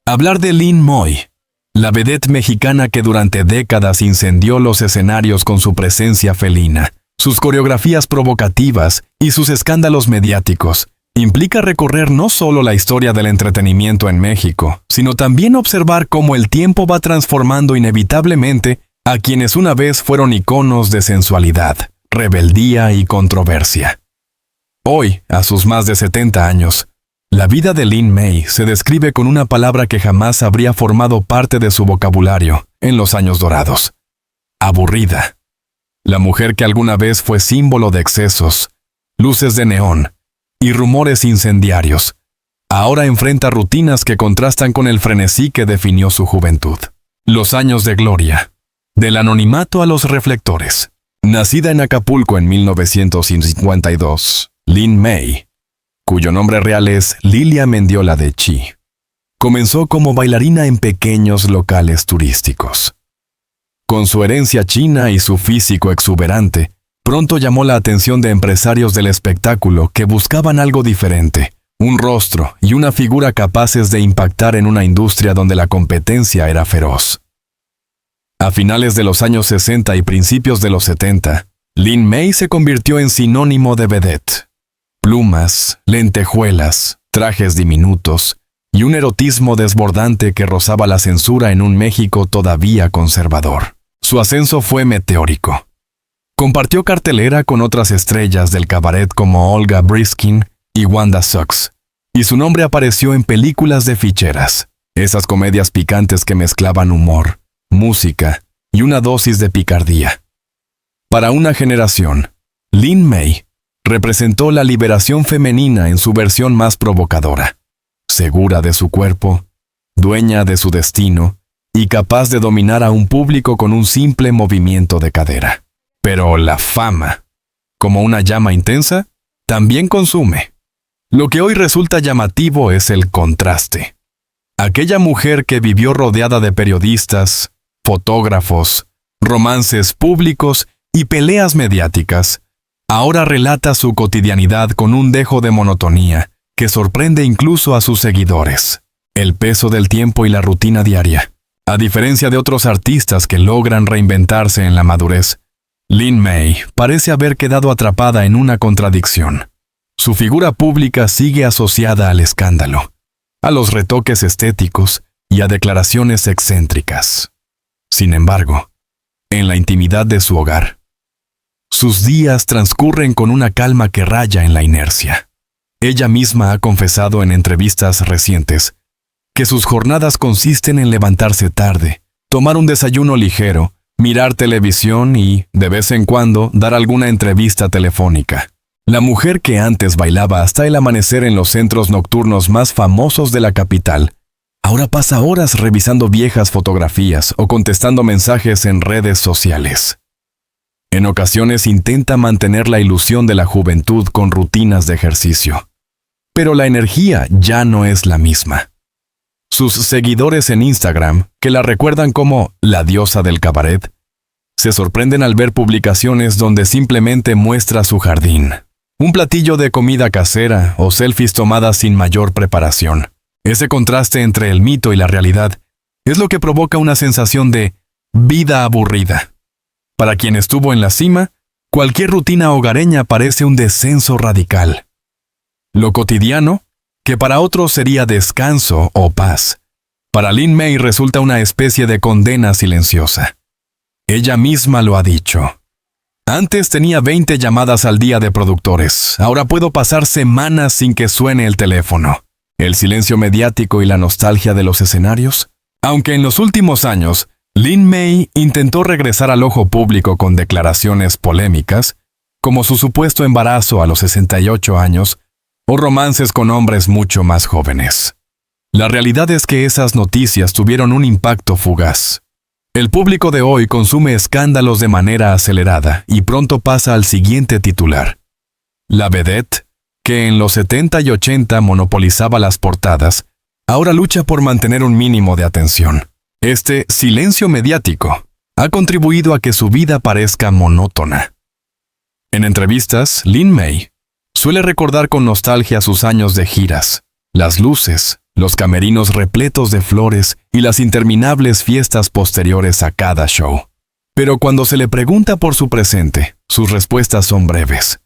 Hablar de Lin May, la vedette mexicana que durante décadas incendió los escenarios con su presencia felina, sus coreografías provocativas y sus escándalos mediáticos, implica recorrer no solo la historia del entretenimiento en México, sino también observar cómo el tiempo va transformando inevitablemente a quienes una vez fueron iconos de sensualidad, rebeldía y controversia. Hoy, a sus más de 70 años, la vida de Lin May se describe con una palabra que jamás habría formado parte de su vocabulario en los años dorados: aburrida. La mujer que alguna vez fue símbolo de excesos, luces de neón y rumores incendiarios, ahora enfrenta rutinas que contrastan con el frenesí que definió su juventud. Los años de gloria, del anonimato a los reflectores. Nacida en Acapulco en 1952, Lin May, cuyo nombre real es Lilia Mendiola de Chi, comenzó como bailarina en pequeños locales turísticos. Con su herencia china y su físico exuberante, pronto llamó la atención de empresarios del espectáculo que buscaban algo diferente, un rostro y una figura capaces de impactar en una industria donde la competencia era feroz. A finales de los años 60 y principios de los 70, Lin May se convirtió en sinónimo de vedette. Plumas, lentejuelas, trajes diminutos y un erotismo desbordante que rozaba la censura en un México todavía conservador. Su ascenso fue meteórico. Compartió cartelera con otras estrellas del cabaret como Olga Briskin y Wanda Sykes, y su nombre apareció en películas de ficheras, esas comedias picantes que mezclaban humor, música y una dosis de picardía. Para una generación, Lin May representó la liberación femenina en su versión más provocadora, segura de su cuerpo, dueña de su destino y capaz de dominar a un público con un simple movimiento de cadera. Pero la fama, como una llama intensa, también consume. Lo que hoy resulta llamativo es el contraste. Aquella mujer que vivió rodeada de periodistas, fotógrafos, romances públicos y peleas mediáticas, ahora relata su cotidianidad con un dejo de monotonía que sorprende incluso a sus seguidores. El peso del tiempo y la rutina diaria. A diferencia de otros artistas que logran reinventarse en la madurez, Lin May parece haber quedado atrapada en una contradicción. Su figura pública sigue asociada al escándalo, a los retoques estéticos y a declaraciones excéntricas. Sin embargo, en la intimidad de su hogar, sus días transcurren con una calma que raya en la inercia. Ella misma ha confesado en entrevistas recientes que sus jornadas consisten en levantarse tarde, tomar un desayuno ligero, mirar televisión y, de vez en cuando, dar alguna entrevista telefónica. La mujer que antes bailaba hasta el amanecer en los centros nocturnos más famosos de la capital, ahora pasa horas revisando viejas fotografías o contestando mensajes en redes sociales. En ocasiones intenta mantener la ilusión de la juventud con rutinas de ejercicio. Pero la energía ya no es la misma. Sus seguidores en Instagram, que la recuerdan como la diosa del cabaret, se sorprenden al ver publicaciones donde simplemente muestra su jardín, un platillo de comida casera o selfies tomadas sin mayor preparación. Ese contraste entre el mito y la realidad es lo que provoca una sensación de vida aburrida. Para quien estuvo en la cima, cualquier rutina hogareña parece un descenso radical. Lo cotidiano, que para otros sería descanso o paz, para Lin May resulta una especie de condena silenciosa. Ella misma lo ha dicho. Antes tenía 20 llamadas al día de productores, ahora puedo pasar semanas sin que suene el teléfono. El silencio mediático y la nostalgia de los escenarios. Aunque en los últimos años, Lin May intentó regresar al ojo público con declaraciones polémicas, como su supuesto embarazo a los 68 años, o romances con hombres mucho más jóvenes. La realidad es que esas noticias tuvieron un impacto fugaz. El público de hoy consume escándalos de manera acelerada y pronto pasa al siguiente titular. La vedette, que en los 70 y 80 monopolizaba las portadas, ahora lucha por mantener un mínimo de atención. Este silencio mediático ha contribuido a que su vida parezca monótona. En entrevistas, Lin May suele recordar con nostalgia sus años de giras, las luces, los camerinos repletos de flores y las interminables fiestas posteriores a cada show. Pero cuando se le pregunta por su presente, sus respuestas son breves.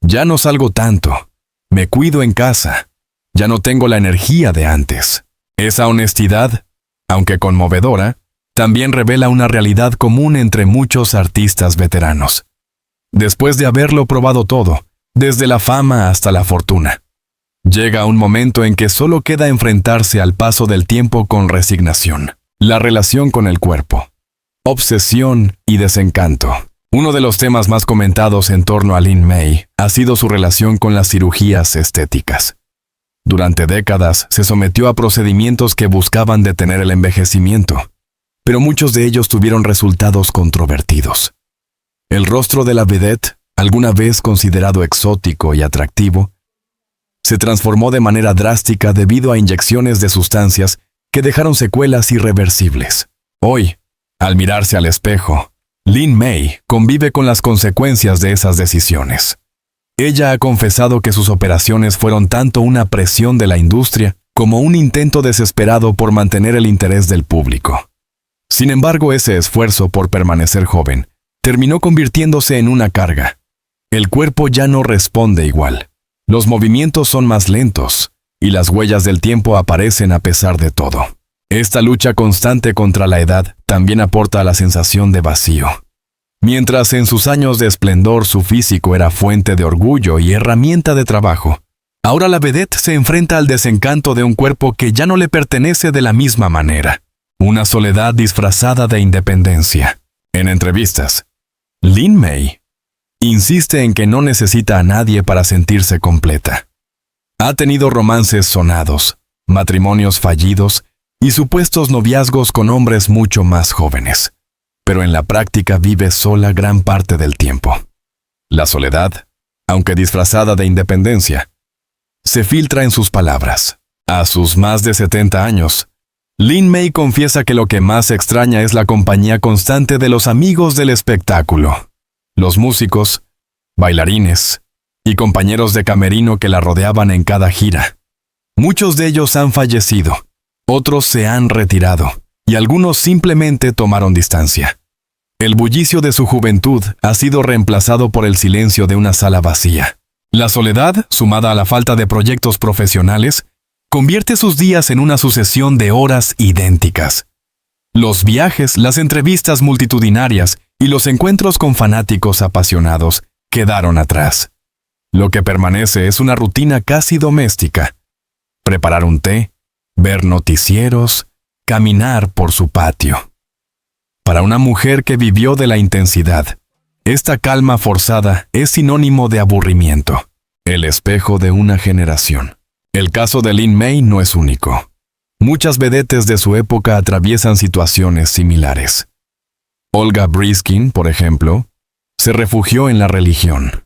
Ya no salgo tanto, me cuido en casa, ya no tengo la energía de antes. Esa honestidad, aunque conmovedora, también revela una realidad común entre muchos artistas veteranos. Después de haberlo probado todo, desde la fama hasta la fortuna, llega un momento en que solo queda enfrentarse al paso del tiempo con resignación. La relación con el cuerpo, obsesión y desencanto. Uno de los temas más comentados en torno a Lin May ha sido su relación con las cirugías estéticas. Durante décadas se sometió a procedimientos que buscaban detener el envejecimiento, pero muchos de ellos tuvieron resultados controvertidos. El rostro de la vedette, alguna vez considerado exótico y atractivo, se transformó de manera drástica debido a inyecciones de sustancias que dejaron secuelas irreversibles. Hoy, al mirarse al espejo, Lin May convive con las consecuencias de esas decisiones. Ella ha confesado que sus operaciones fueron tanto una presión de la industria como un intento desesperado por mantener el interés del público. Sin embargo, ese esfuerzo por permanecer joven terminó convirtiéndose en una carga. El cuerpo ya no responde igual. Los movimientos son más lentos y las huellas del tiempo aparecen a pesar de todo. Esta lucha constante contra la edad también aporta la sensación de vacío. Mientras en sus años de esplendor su físico era fuente de orgullo y herramienta de trabajo, ahora la vedette se enfrenta al desencanto de un cuerpo que ya no le pertenece de la misma manera. Una soledad disfrazada de independencia. En entrevistas, Lin May insiste en que no necesita a nadie para sentirse completa. Ha tenido romances sonados, matrimonios fallidos y supuestos noviazgos con hombres mucho más jóvenes, pero en la práctica vive sola gran parte del tiempo. La soledad, aunque disfrazada de independencia, se filtra en sus palabras. A sus más de 70 años, Lin May confiesa que lo que más extraña es la compañía constante de los amigos del espectáculo, los músicos, bailarines y compañeros de camerino que la rodeaban en cada gira. Muchos de ellos han fallecido, otros se han retirado, y algunos simplemente tomaron distancia. El bullicio de su juventud ha sido reemplazado por el silencio de una sala vacía. La soledad, sumada a la falta de proyectos profesionales, convierte sus días en una sucesión de horas idénticas. Los viajes, las entrevistas multitudinarias y los encuentros con fanáticos apasionados quedaron atrás. Lo que permanece es una rutina casi doméstica. Preparar un té, ver noticieros, caminar por su patio. Para una mujer que vivió de la intensidad, esta calma forzada es sinónimo de aburrimiento, el espejo de una generación. El caso de Lin May no es único. Muchas vedettes de su época atraviesan situaciones similares. Olga Briskin, por ejemplo, se refugió en la religión.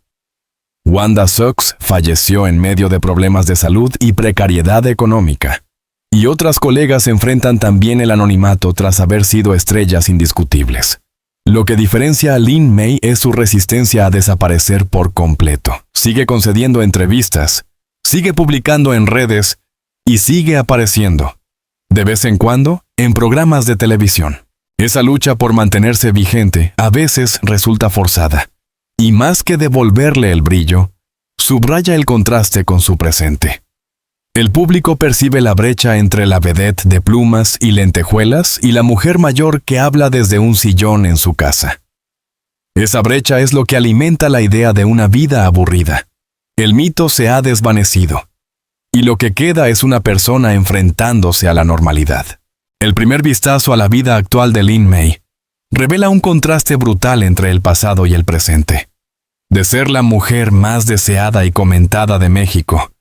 Wanda Sykes falleció en medio de problemas de salud y precariedad económica. Y otras colegas enfrentan también el anonimato tras haber sido estrellas indiscutibles. Lo que diferencia a Lin May es su resistencia a desaparecer por completo. Sigue concediendo entrevistas, sigue publicando en redes y sigue apareciendo, de vez en cuando, en programas de televisión. Esa lucha por mantenerse vigente a veces resulta forzada, y más que devolverle el brillo, subraya el contraste con su presente. El público percibe la brecha entre la vedette de plumas y lentejuelas y la mujer mayor que habla desde un sillón en su casa. Esa brecha es lo que alimenta la idea de una vida aburrida. El mito se ha desvanecido, y lo que queda es una persona enfrentándose a la normalidad. El primer vistazo a la vida actual de Lin May revela un contraste brutal entre el pasado y el presente. De ser la mujer más deseada y comentada de México,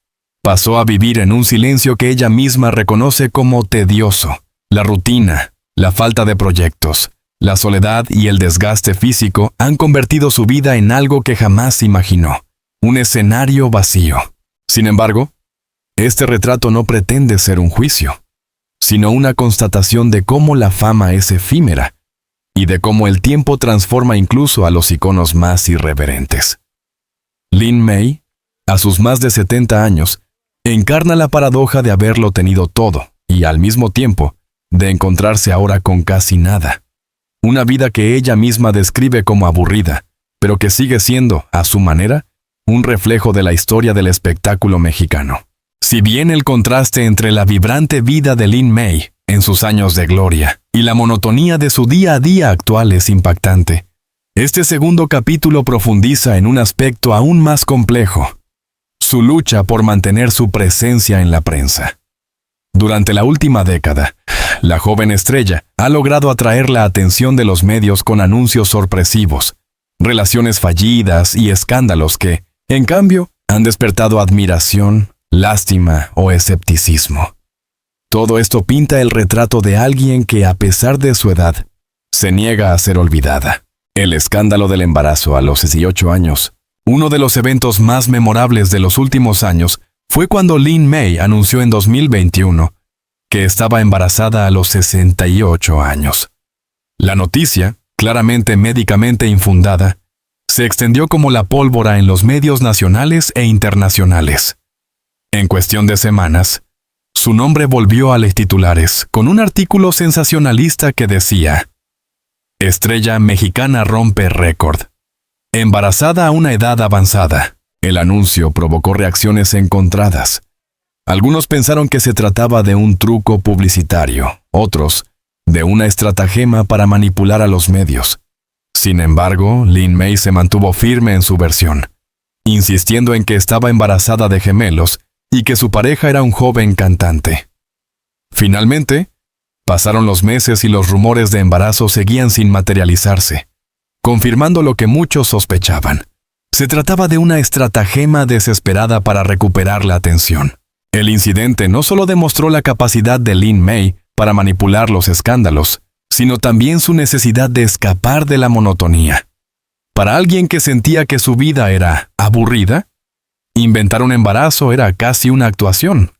pasó a vivir en un silencio que ella misma reconoce como tedioso. La rutina, la falta de proyectos, la soledad y el desgaste físico han convertido su vida en algo que jamás imaginó, un escenario vacío. Sin embargo, este retrato no pretende ser un juicio, sino una constatación de cómo la fama es efímera y de cómo el tiempo transforma incluso a los iconos más irreverentes. Lin May, a sus más de 70 años, encarna la paradoja de haberlo tenido todo y, al mismo tiempo, de encontrarse ahora con casi nada. Una vida que ella misma describe como aburrida, pero que sigue siendo, a su manera, un reflejo de la historia del espectáculo mexicano. Si bien el contraste entre la vibrante vida de Lin May en sus años de gloria y la monotonía de su día a día actual es impactante, este segundo capítulo profundiza en un aspecto aún más complejo: su lucha por mantener su presencia en la prensa. Durante la última década, la joven estrella ha logrado atraer la atención de los medios con anuncios sorpresivos, relaciones fallidas y escándalos que, en cambio, han despertado admiración, lástima o escepticismo. Todo esto pinta el retrato de alguien que, a pesar de su edad, se niega a ser olvidada. El escándalo del embarazo a los 18 años. Uno de los eventos más memorables de los últimos años fue cuando Lin May anunció en 2021 que estaba embarazada a los 68 años. La noticia, claramente médicamente infundada, se extendió como la pólvora en los medios nacionales e internacionales. En cuestión de semanas, su nombre volvió a los titulares con un artículo sensacionalista que decía: Estrella mexicana rompe récord. Embarazada a una edad avanzada. El anuncio provocó reacciones encontradas. Algunos pensaron que se trataba de un truco publicitario, otros, de una estratagema para manipular a los medios. Sin embargo, Lin May se mantuvo firme en su versión, insistiendo en que estaba embarazada de gemelos y que su pareja era un joven cantante. Finalmente, pasaron los meses y los rumores de embarazo seguían sin materializarse, confirmando lo que muchos sospechaban. Se trataba de una estratagema desesperada para recuperar la atención. El incidente no solo demostró la capacidad de Lin May para manipular los escándalos, sino también su necesidad de escapar de la monotonía. Para alguien que sentía que su vida era aburrida, inventar un embarazo era casi una actuación,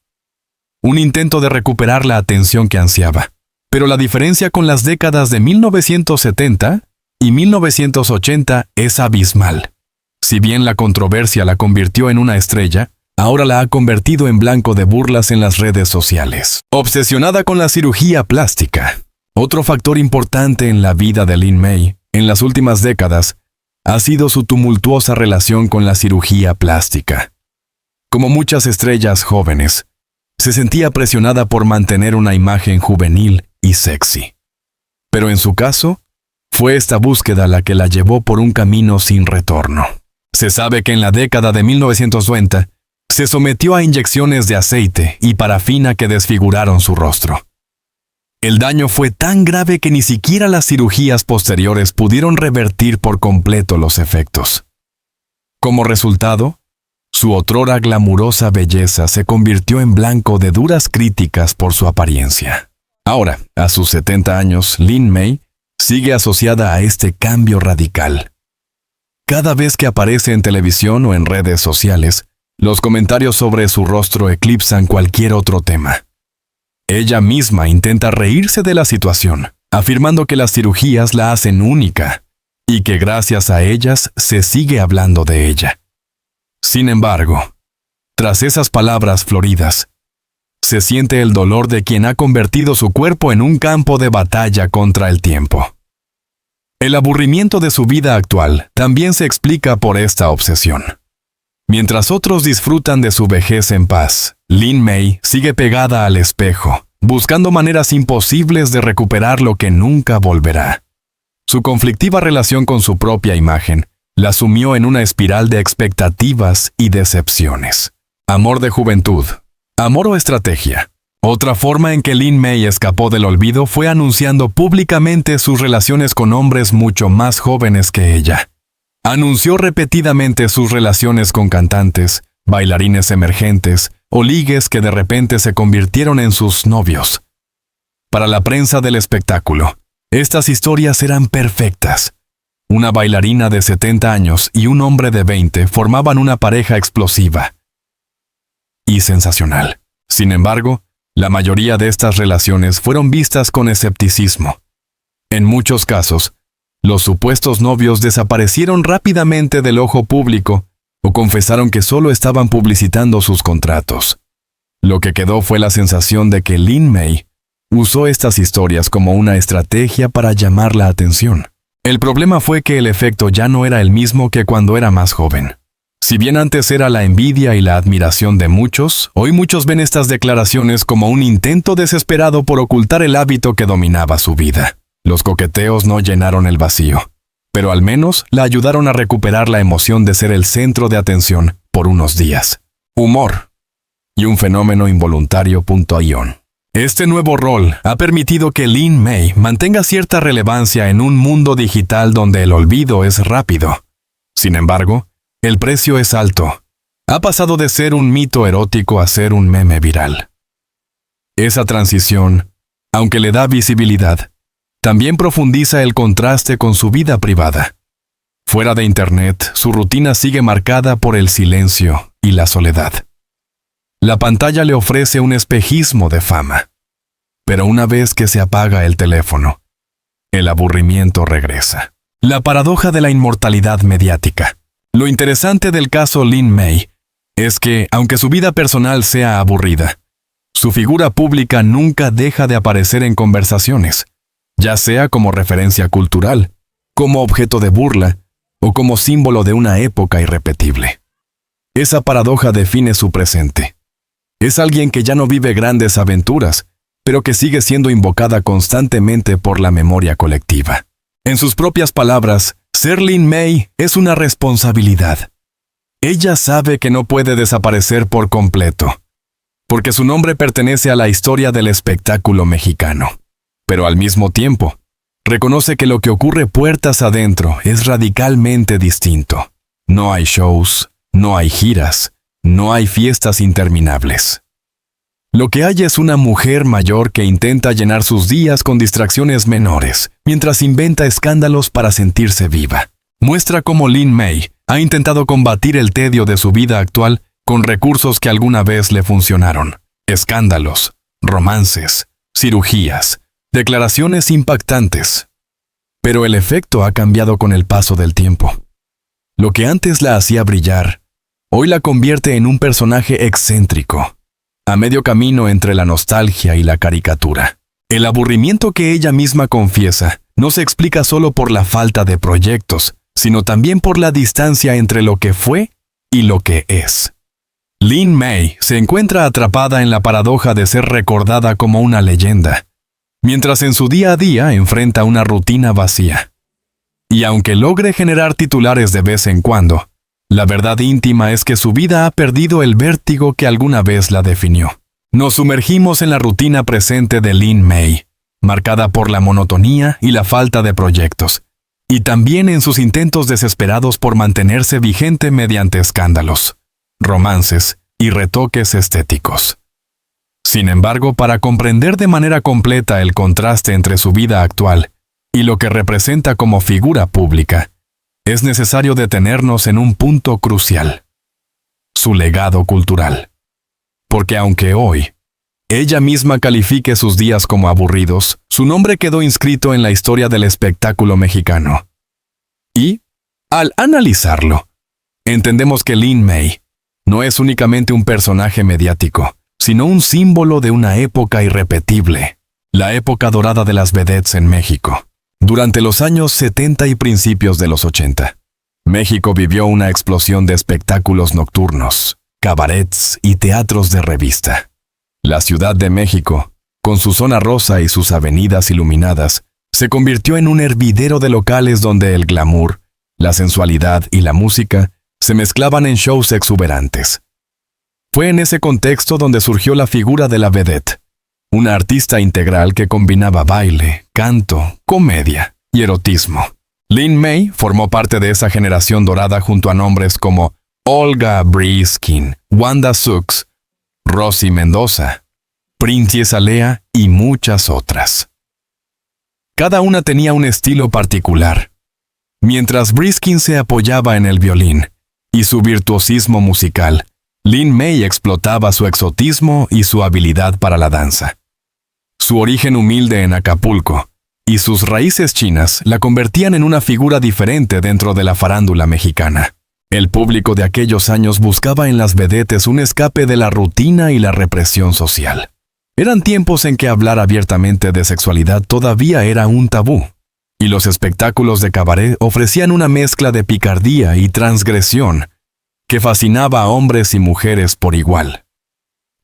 un intento de recuperar la atención que ansiaba. Pero la diferencia con las décadas de 1970 y 1980 es abismal. Si bien la controversia la convirtió en una estrella, ahora la ha convertido en blanco de burlas en las redes sociales. Obsesionada con la cirugía plástica. Otro factor importante en la vida de Lin May en las últimas décadas ha sido su tumultuosa relación con la cirugía plástica. Como muchas estrellas jóvenes, se sentía presionada por mantener una imagen juvenil y sexy. Pero en su caso, fue esta búsqueda la que la llevó por un camino sin retorno. Se sabe que en la década de 1990 se sometió a inyecciones de aceite y parafina que desfiguraron su rostro. El daño fue tan grave que ni siquiera las cirugías posteriores pudieron revertir por completo los efectos. Como resultado, su otrora glamurosa belleza se convirtió en blanco de duras críticas por su apariencia. Ahora, a sus 70 años, Lin May sigue asociada a este cambio radical. Cada vez que aparece en televisión o en redes sociales, los comentarios sobre su rostro eclipsan cualquier otro tema. Ella misma intenta reírse de la situación, afirmando que las cirugías la hacen única y que gracias a ellas se sigue hablando de ella. Sin embargo, tras esas palabras floridas, se siente el dolor de quien ha convertido su cuerpo en un campo de batalla contra el tiempo. El aburrimiento de su vida actual también se explica por esta obsesión. Mientras otros disfrutan de su vejez en paz, Lin May sigue pegada al espejo, buscando maneras imposibles de recuperar lo que nunca volverá. Su conflictiva relación con su propia imagen la sumió en una espiral de expectativas y decepciones. Amor de juventud. Amor o estrategia. Otra forma en que Lin May escapó del olvido fue anunciando públicamente sus relaciones con hombres mucho más jóvenes que ella. Anunció repetidamente sus relaciones con cantantes, bailarines emergentes o ligues que de repente se convirtieron en sus novios. Para la prensa del espectáculo, estas historias eran perfectas. Una bailarina de 70 años y un hombre de 20 formaban una pareja explosiva y sensacional. Sin embargo, la mayoría de estas relaciones fueron vistas con escepticismo. En muchos casos, los supuestos novios desaparecieron rápidamente del ojo público o confesaron que solo estaban publicitando sus contratos. Lo que quedó fue la sensación de que Lin May usó estas historias como una estrategia para llamar la atención. El problema fue que el efecto ya no era el mismo que cuando era más joven. Si bien antes era la envidia y la admiración de muchos, hoy muchos ven estas declaraciones como un intento desesperado por ocultar el hábito que dominaba su vida. Los coqueteos no llenaron el vacío, pero al menos la ayudaron a recuperar la emoción de ser el centro de atención por unos días. Humor y un fenómeno involuntario.ion. Este nuevo rol ha permitido que Lin May mantenga cierta relevancia en un mundo digital donde el olvido es rápido. Sin embargo, el precio es alto. Ha pasado de ser un mito erótico a ser un meme viral. Esa transición, aunque le da visibilidad, también profundiza el contraste con su vida privada. Fuera de Internet, su rutina sigue marcada por el silencio y la soledad. La pantalla le ofrece un espejismo de fama. Pero una vez que se apaga el teléfono, el aburrimiento regresa. La paradoja de la inmortalidad mediática. Lo interesante del caso Lin May es que, aunque su vida personal sea aburrida, su figura pública nunca deja de aparecer en conversaciones, ya sea como referencia cultural, como objeto de burla o como símbolo de una época irrepetible. Esa paradoja define su presente. Es alguien que ya no vive grandes aventuras, pero que sigue siendo invocada constantemente por la memoria colectiva. En sus propias palabras, ser Lin May es una responsabilidad. Ella sabe que no puede desaparecer por completo, porque su nombre pertenece a la historia del espectáculo mexicano. Pero al mismo tiempo, reconoce que lo que ocurre puertas adentro es radicalmente distinto. No hay shows, no hay giras, no hay fiestas interminables. Lo que hay es una mujer mayor que intenta llenar sus días con distracciones menores, mientras inventa escándalos para sentirse viva. Muestra cómo Lin May ha intentado combatir el tedio de su vida actual con recursos que alguna vez le funcionaron. Escándalos, romances, cirugías, declaraciones impactantes. Pero el efecto ha cambiado con el paso del tiempo. Lo que antes la hacía brillar, hoy la convierte en un personaje excéntrico, a medio camino entre la nostalgia y la caricatura. El aburrimiento que ella misma confiesa no se explica solo por la falta de proyectos, sino también por la distancia entre lo que fue y lo que es. Lin May se encuentra atrapada en la paradoja de ser recordada como una leyenda, mientras en su día a día enfrenta una rutina vacía. Y aunque logre generar titulares de vez en cuando, la verdad íntima es que su vida ha perdido el vértigo que alguna vez la definió. Nos sumergimos en la rutina presente de Lin May, marcada por la monotonía y la falta de proyectos, y también en sus intentos desesperados por mantenerse vigente mediante escándalos, romances y retoques estéticos. Sin embargo, para comprender de manera completa el contraste entre su vida actual y lo que representa como figura pública, es necesario detenernos en un punto crucial: su legado cultural. Porque aunque hoy ella misma califique sus días como aburridos, su nombre quedó inscrito en la historia del espectáculo mexicano. Y, al analizarlo, entendemos que Lin May no es únicamente un personaje mediático, sino un símbolo de una época irrepetible, la época dorada de las vedettes en México. Durante los años 70 y principios de los 80, México vivió una explosión de espectáculos nocturnos, cabarets y teatros de revista. La Ciudad de México, con su zona rosa y sus avenidas iluminadas, se convirtió en un hervidero de locales donde el glamour, la sensualidad y la música se mezclaban en shows exuberantes. Fue en ese contexto donde surgió la figura de la vedette, una artista integral que combinaba baile, canto, comedia y erotismo. Lin May formó parte de esa generación dorada junto a nombres como Olga Briskin, Wanda Sux, Rosy Mendoza, Princesa Lea y muchas otras. Cada una tenía un estilo particular. Mientras Briskin se apoyaba en el violín y su virtuosismo musical, Lin May explotaba su exotismo y su habilidad para la danza. Su origen humilde en Acapulco y sus raíces chinas la convertían en una figura diferente dentro de la farándula mexicana. El público de aquellos años buscaba en las vedettes un escape de la rutina y la represión social. Eran tiempos en que hablar abiertamente de sexualidad todavía era un tabú, y los espectáculos de cabaret ofrecían una mezcla de picardía y transgresión que fascinaba a hombres y mujeres por igual.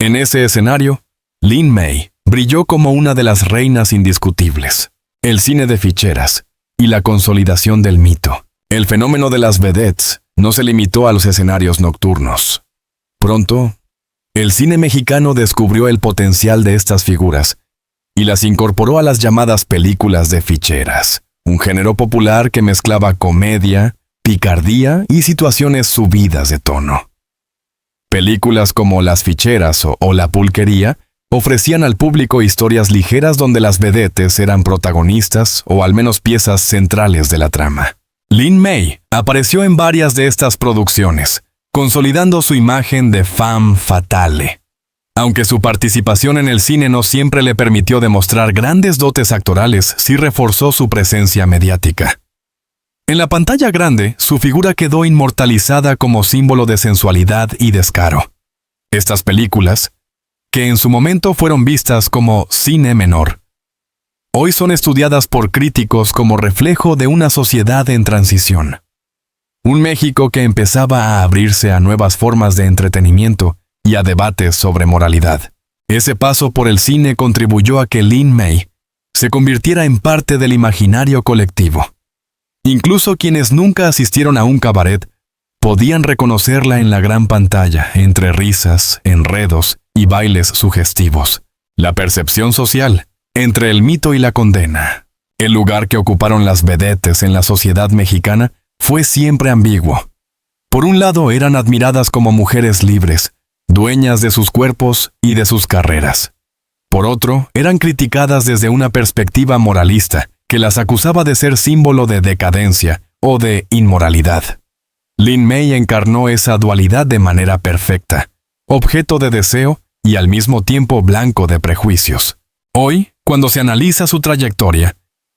En ese escenario, Lin May brilló como una de las reinas indiscutibles. El cine de ficheras y la consolidación del mito. El fenómeno de las vedettes no se limitó a los escenarios nocturnos. Pronto, el cine mexicano descubrió el potencial de estas figuras y las incorporó a las llamadas películas de ficheras, un género popular que mezclaba comedia, picardía y situaciones subidas de tono. Películas como Las Ficheras o La Pulquería ofrecían al público historias ligeras donde las vedettes eran protagonistas o al menos piezas centrales de la trama. Lin May apareció en varias de estas producciones, consolidando su imagen de femme fatale. Aunque su participación en el cine no siempre le permitió demostrar grandes dotes actorales, sí reforzó su presencia mediática. En la pantalla grande, su figura quedó inmortalizada como símbolo de sensualidad y descaro. Estas películas, que en su momento fueron vistas como cine menor, hoy son estudiadas por críticos como reflejo de una sociedad en transición. Un México que empezaba a abrirse a nuevas formas de entretenimiento y a debates sobre moralidad. Ese paso por el cine contribuyó a que Lin May se convirtiera en parte del imaginario colectivo. Incluso quienes nunca asistieron a un cabaret podían reconocerla en la gran pantalla, entre risas, enredos y bailes sugestivos. La percepción social, entre el mito y la condena. El lugar que ocuparon las vedettes en la sociedad mexicana fue siempre ambiguo. Por un lado eran admiradas como mujeres libres, dueñas de sus cuerpos y de sus carreras. Por otro, eran criticadas desde una perspectiva moralista, que las acusaba de ser símbolo de decadencia o de inmoralidad. Lin May encarnó esa dualidad de manera perfecta, objeto de deseo y al mismo tiempo blanco de prejuicios. Hoy, cuando se analiza su trayectoria,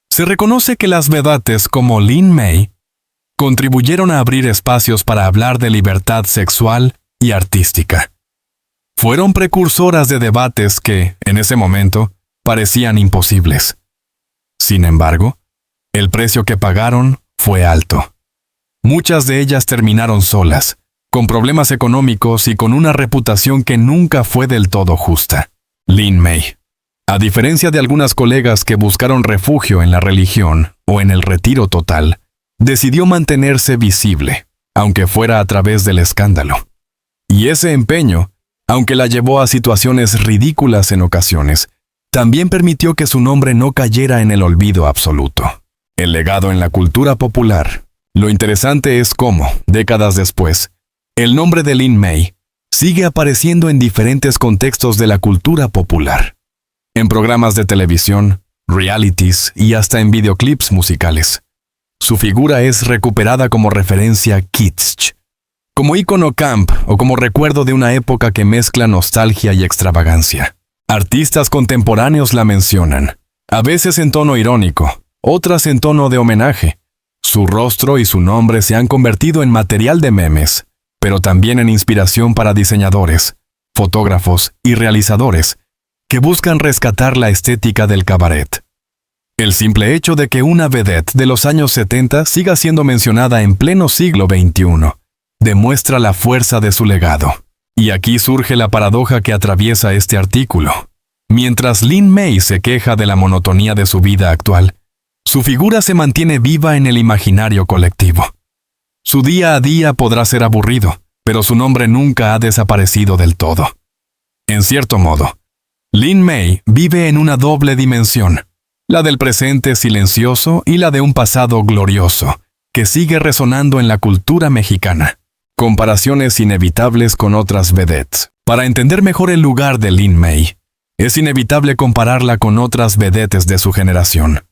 se reconoce que las vedettes como Lin May contribuyeron a abrir espacios para hablar de libertad sexual y artística. Fueron precursoras de debates que, en ese momento, parecían imposibles. Sin embargo, el precio que pagaron fue alto. Muchas de ellas terminaron solas, con problemas económicos y con una reputación que nunca fue del todo justa. Lin May, a diferencia de algunas colegas que buscaron refugio en la religión o en el retiro total, decidió mantenerse visible, aunque fuera a través del escándalo. Y ese empeño, aunque la llevó a situaciones ridículas en ocasiones, también permitió que su nombre no cayera en el olvido absoluto. El legado en la cultura popular. Lo interesante es cómo, décadas después, el nombre de Lin May sigue apareciendo en diferentes contextos de la cultura popular. En programas de televisión, realities y hasta en videoclips musicales. Su figura es recuperada como referencia kitsch, como ícono camp o como recuerdo de una época que mezcla nostalgia y extravagancia. Artistas contemporáneos la mencionan, a veces en tono irónico, otras en tono de homenaje. Su rostro y su nombre se han convertido en material de memes, pero también en inspiración para diseñadores, fotógrafos y realizadores que buscan rescatar la estética del cabaret. El simple hecho de que una vedette de los años 70 siga siendo mencionada en pleno siglo XXI demuestra la fuerza de su legado. Y aquí surge la paradoja que atraviesa este artículo. Mientras Lin May se queja de la monotonía de su vida actual, su figura se mantiene viva en el imaginario colectivo. Su día a día podrá ser aburrido, pero su nombre nunca ha desaparecido del todo. En cierto modo, Lin May vive en una doble dimensión, la del presente silencioso y la de un pasado glorioso, que sigue resonando en la cultura mexicana. Comparaciones inevitables con otras vedettes. Para entender mejor el lugar de Lin May, es inevitable compararla con otras vedettes de su generación.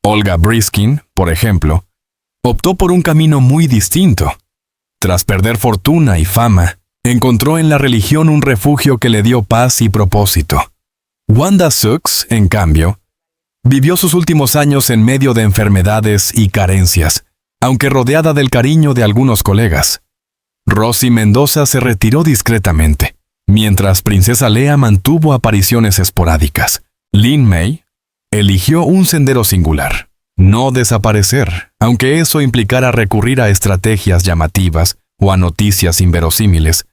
Olga Briskin, por ejemplo, optó por un camino muy distinto. Tras perder fortuna y fama, encontró en la religión un refugio que le dio paz y propósito. Wanda Sykes, en cambio, vivió sus últimos años en medio de enfermedades y carencias, aunque rodeada del cariño de algunos colegas. Rosy Mendoza se retiró discretamente, mientras Princesa Leia mantuvo apariciones esporádicas. Lin May eligió un sendero singular: no desaparecer, aunque eso implicara recurrir a estrategias llamativas o a noticias inverosímiles.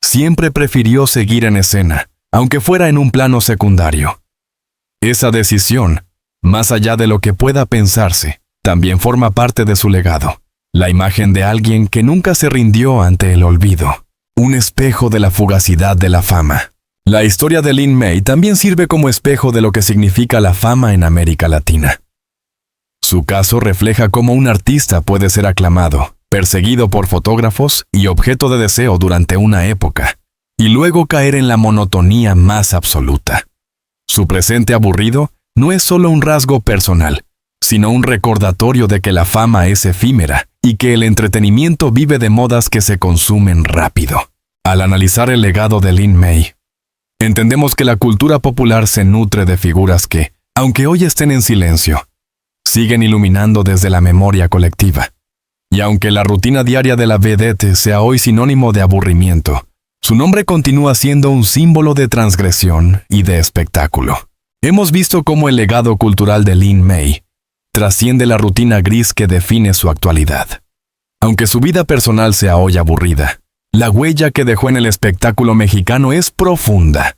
Siempre prefirió seguir en escena, aunque fuera en un plano secundario. Esa decisión, más allá de lo que pueda pensarse, también forma parte de su legado. La imagen de alguien que nunca se rindió ante el olvido. Un espejo de la fugacidad de la fama. La historia de Lin May también sirve como espejo de lo que significa la fama en América Latina. Su caso refleja cómo un artista puede ser aclamado, perseguido por fotógrafos y objeto de deseo durante una época, y luego caer en la monotonía más absoluta. Su presente aburrido no es solo un rasgo personal, sino un recordatorio de que la fama es efímera y que el entretenimiento vive de modas que se consumen rápido. Al analizar el legado de Lin May, entendemos que la cultura popular se nutre de figuras que, aunque hoy estén en silencio, siguen iluminando desde la memoria colectiva. Y aunque la rutina diaria de la vedette sea hoy sinónimo de aburrimiento, su nombre continúa siendo un símbolo de transgresión y de espectáculo. Hemos visto cómo el legado cultural de Lin May trasciende la rutina gris que define su actualidad. Aunque su vida personal sea hoy aburrida, la huella que dejó en el espectáculo mexicano es profunda.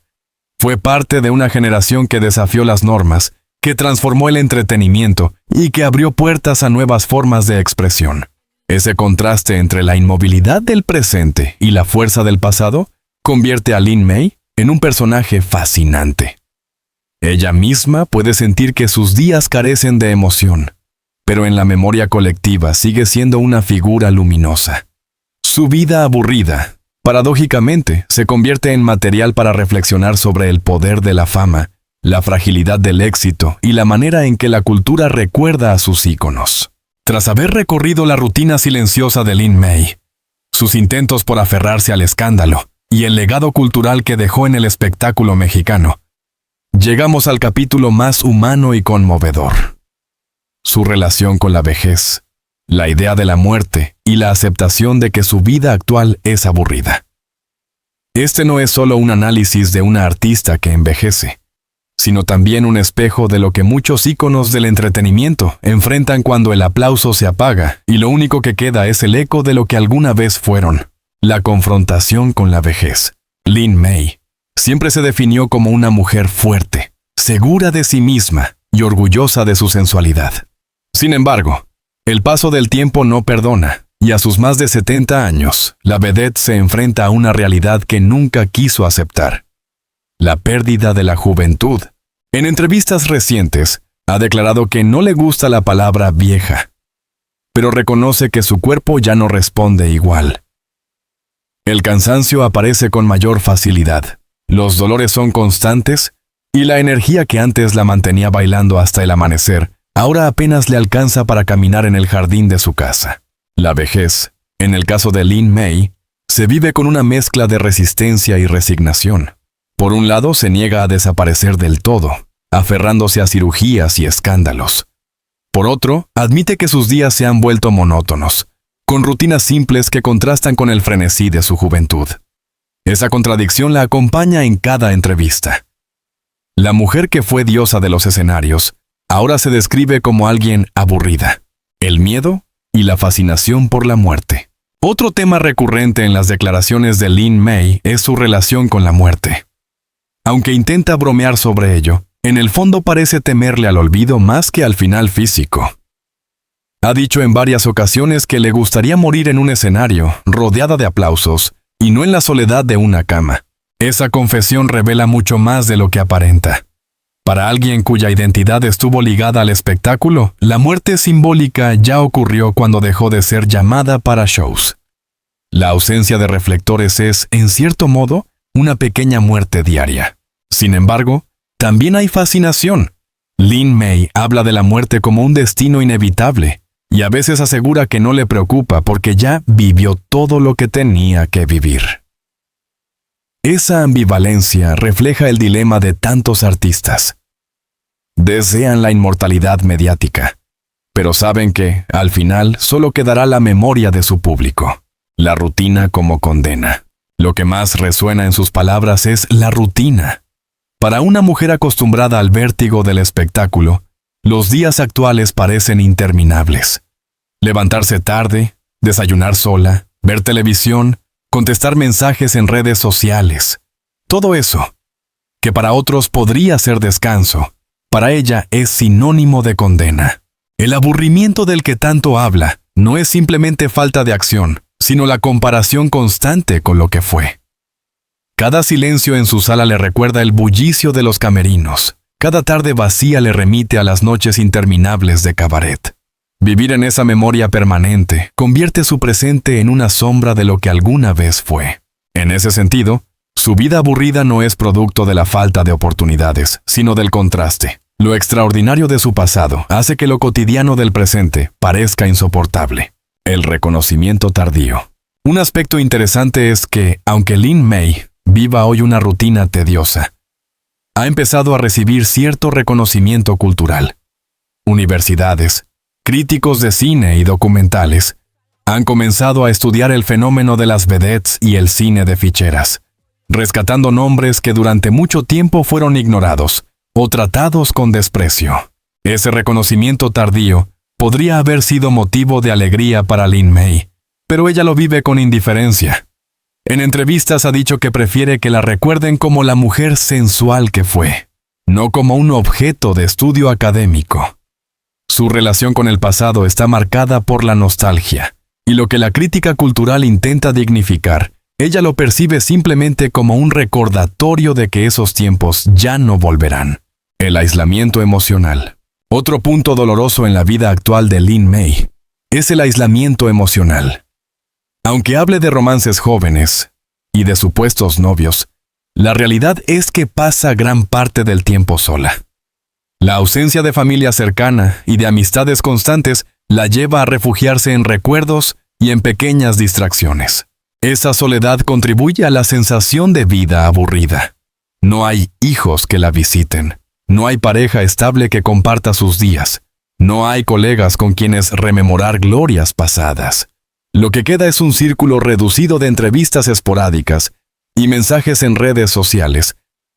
Fue parte de una generación que desafió las normas, que transformó el entretenimiento y que abrió puertas a nuevas formas de expresión. Ese contraste entre la inmovilidad del presente y la fuerza del pasado convierte a Lin May en un personaje fascinante. Ella misma puede sentir que sus días carecen de emoción, pero en la memoria colectiva sigue siendo una figura luminosa. Su vida aburrida, paradójicamente, se convierte en material para reflexionar sobre el poder de la fama, la fragilidad del éxito y la manera en que la cultura recuerda a sus íconos. Tras haber recorrido la rutina silenciosa de Lin May, sus intentos por aferrarse al escándalo y el legado cultural que dejó en el espectáculo mexicano, llegamos al capítulo más humano y conmovedor. Su relación con la vejez, la idea de la muerte y la aceptación de que su vida actual es aburrida. Este no es solo un análisis de una artista que envejece, sino también un espejo de lo que muchos íconos del entretenimiento enfrentan cuando el aplauso se apaga y lo único que queda es el eco de lo que alguna vez fueron, la confrontación con la vejez. Lin May siempre se definió como una mujer fuerte, segura de sí misma y orgullosa de su sensualidad. Sin embargo, el paso del tiempo no perdona, y a sus más de 70 años, la vedette se enfrenta a una realidad que nunca quiso aceptar: la pérdida de la juventud. En entrevistas recientes, ha declarado que no le gusta la palabra vieja, pero reconoce que su cuerpo ya no responde igual. El cansancio aparece con mayor facilidad. Los dolores son constantes y la energía que antes la mantenía bailando hasta el amanecer, ahora apenas le alcanza para caminar en el jardín de su casa. La vejez, en el caso de Lin May, se vive con una mezcla de resistencia y resignación. Por un lado, se niega a desaparecer del todo, aferrándose a cirugías y escándalos. Por otro, admite que sus días se han vuelto monótonos, con rutinas simples que contrastan con el frenesí de su juventud. Esa contradicción la acompaña en cada entrevista. La mujer que fue diosa de los escenarios, ahora se describe como alguien aburrida. El miedo y la fascinación por la muerte. Otro tema recurrente en las declaraciones de Lin May es su relación con la muerte. Aunque intenta bromear sobre ello, en el fondo parece temerle al olvido más que al final físico. Ha dicho en varias ocasiones que le gustaría morir en un escenario, rodeada de aplausos, y no en la soledad de una cama. Esa confesión revela mucho más de lo que aparenta. Para alguien cuya identidad estuvo ligada al espectáculo, la muerte simbólica ya ocurrió cuando dejó de ser llamada para shows. La ausencia de reflectores es, en cierto modo, una pequeña muerte diaria. Sin embargo, también hay fascinación. Lin May habla de la muerte como un destino inevitable, y a veces asegura que no le preocupa porque ya vivió todo lo que tenía que vivir. Esa ambivalencia refleja el dilema de tantos artistas. Desean la inmortalidad mediática, pero saben que, al final, solo quedará la memoria de su público. La rutina como condena. Lo que más resuena en sus palabras es la rutina. Para una mujer acostumbrada al vértigo del espectáculo, los días actuales parecen interminables. Levantarse tarde, desayunar sola, ver televisión, contestar mensajes en redes sociales. Todo eso, que para otros podría ser descanso, para ella es sinónimo de condena. El aburrimiento del que tanto habla no es simplemente falta de acción, sino la comparación constante con lo que fue. Cada silencio en su sala le recuerda el bullicio de los camerinos. Cada tarde vacía le remite a las noches interminables de cabaret. Vivir en esa memoria permanente convierte su presente en una sombra de lo que alguna vez fue. En ese sentido, su vida aburrida no es producto de la falta de oportunidades, sino del contraste. Lo extraordinario de su pasado hace que lo cotidiano del presente parezca insoportable. El reconocimiento tardío. Un aspecto interesante es que, aunque Lin May viva hoy una rutina tediosa, ha empezado a recibir cierto reconocimiento cultural. Universidades, críticos de cine y documentales han comenzado a estudiar el fenómeno de las vedettes y el cine de ficheras, rescatando nombres que durante mucho tiempo fueron ignorados o tratados con desprecio. Ese reconocimiento tardío podría haber sido motivo de alegría para Lin May, pero ella lo vive con indiferencia. En entrevistas ha dicho que prefiere que la recuerden como la mujer sensual que fue, no como un objeto de estudio académico. Su relación con el pasado está marcada por la nostalgia, y lo que la crítica cultural intenta dignificar, ella lo percibe simplemente como un recordatorio de que esos tiempos ya no volverán. El aislamiento emocional. Otro punto doloroso en la vida actual de Lin May es el aislamiento emocional. Aunque hable de romances jóvenes y de supuestos novios, la realidad es que pasa gran parte del tiempo sola. La ausencia de familia cercana y de amistades constantes la lleva a refugiarse en recuerdos y en pequeñas distracciones. Esa soledad contribuye a la sensación de vida aburrida. No hay hijos que la visiten. No hay pareja estable que comparta sus días. No hay colegas con quienes rememorar glorias pasadas. Lo que queda es un círculo reducido de entrevistas esporádicas y mensajes en redes sociales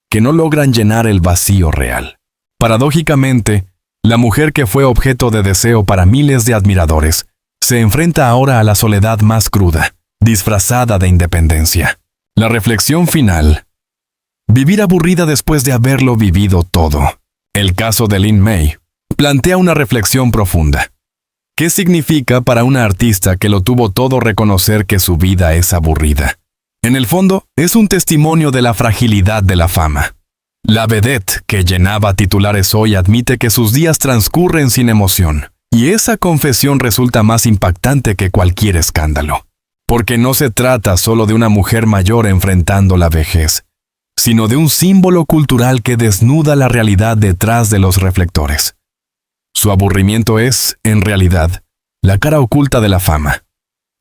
que no logran llenar el vacío real. Paradójicamente, la mujer que fue objeto de deseo para miles de admiradores se enfrenta ahora a la soledad más cruda, disfrazada de independencia. La reflexión final. Vivir aburrida después de haberlo vivido todo. El caso de Lin May plantea una reflexión profunda. ¿Qué significa para una artista que lo tuvo todo reconocer que su vida es aburrida? En el fondo, es un testimonio de la fragilidad de la fama. La vedette que llenaba titulares hoy admite que sus días transcurren sin emoción, y esa confesión resulta más impactante que cualquier escándalo. Porque no se trata solo de una mujer mayor enfrentando la vejez, sino de un símbolo cultural que desnuda la realidad detrás de los reflectores. Su aburrimiento es, en realidad, la cara oculta de la fama.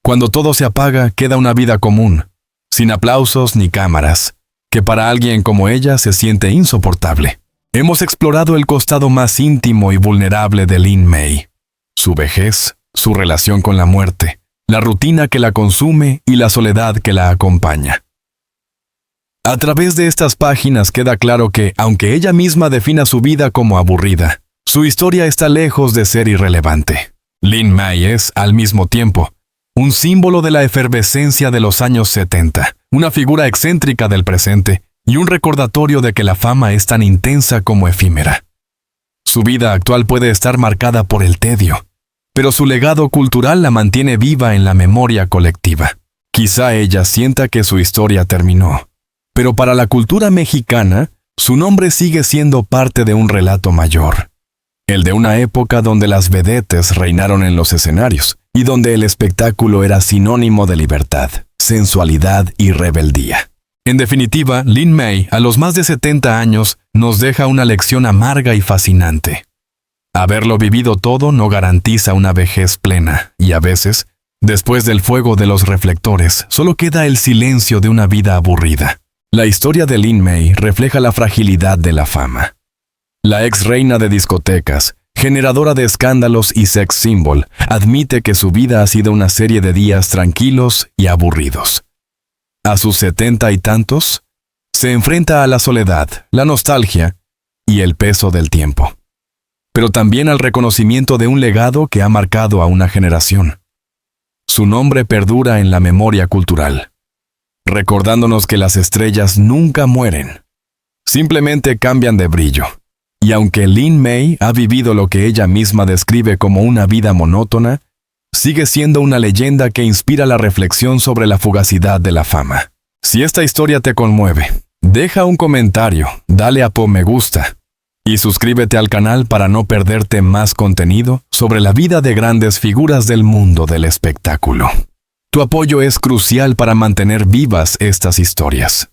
Cuando todo se apaga, queda una vida común, sin aplausos ni cámaras, que para alguien como ella se siente insoportable. Hemos explorado el costado más íntimo y vulnerable de Lin May, su vejez, su relación con la muerte, la rutina que la consume y la soledad que la acompaña. A través de estas páginas queda claro que, aunque ella misma defina su vida como aburrida, su historia está lejos de ser irrelevante. Lin May es, al mismo tiempo, un símbolo de la efervescencia de los años 70, una figura excéntrica del presente y un recordatorio de que la fama es tan intensa como efímera. Su vida actual puede estar marcada por el tedio, pero su legado cultural la mantiene viva en la memoria colectiva. Quizá ella sienta que su historia terminó, pero para la cultura mexicana, su nombre sigue siendo parte de un relato mayor. El de una época donde las vedettes reinaron en los escenarios y donde el espectáculo era sinónimo de libertad, sensualidad y rebeldía. En definitiva, Lin May, a los más de 70 años, nos deja una lección amarga y fascinante. Haberlo vivido todo no garantiza una vejez plena, y a veces, después del fuego de los reflectores, solo queda el silencio de una vida aburrida. La historia de Lin May refleja la fragilidad de la fama. La ex reina de discotecas, generadora de escándalos y sex symbol, admite que su vida ha sido una serie de días tranquilos y aburridos. A sus 70 y tantos, se enfrenta a la soledad, la nostalgia y el peso del tiempo, pero también al reconocimiento de un legado que ha marcado a una generación. Su nombre perdura en la memoria cultural, recordándonos que las estrellas nunca mueren, simplemente cambian de brillo. Y aunque Lin May ha vivido lo que ella misma describe como una vida monótona, sigue siendo una leyenda que inspira la reflexión sobre la fugacidad de la fama. Si esta historia te conmueve, deja un comentario, dale a me gusta y suscríbete al canal para no perderte más contenido sobre la vida de grandes figuras del mundo del espectáculo. Tu apoyo es crucial para mantener vivas estas historias.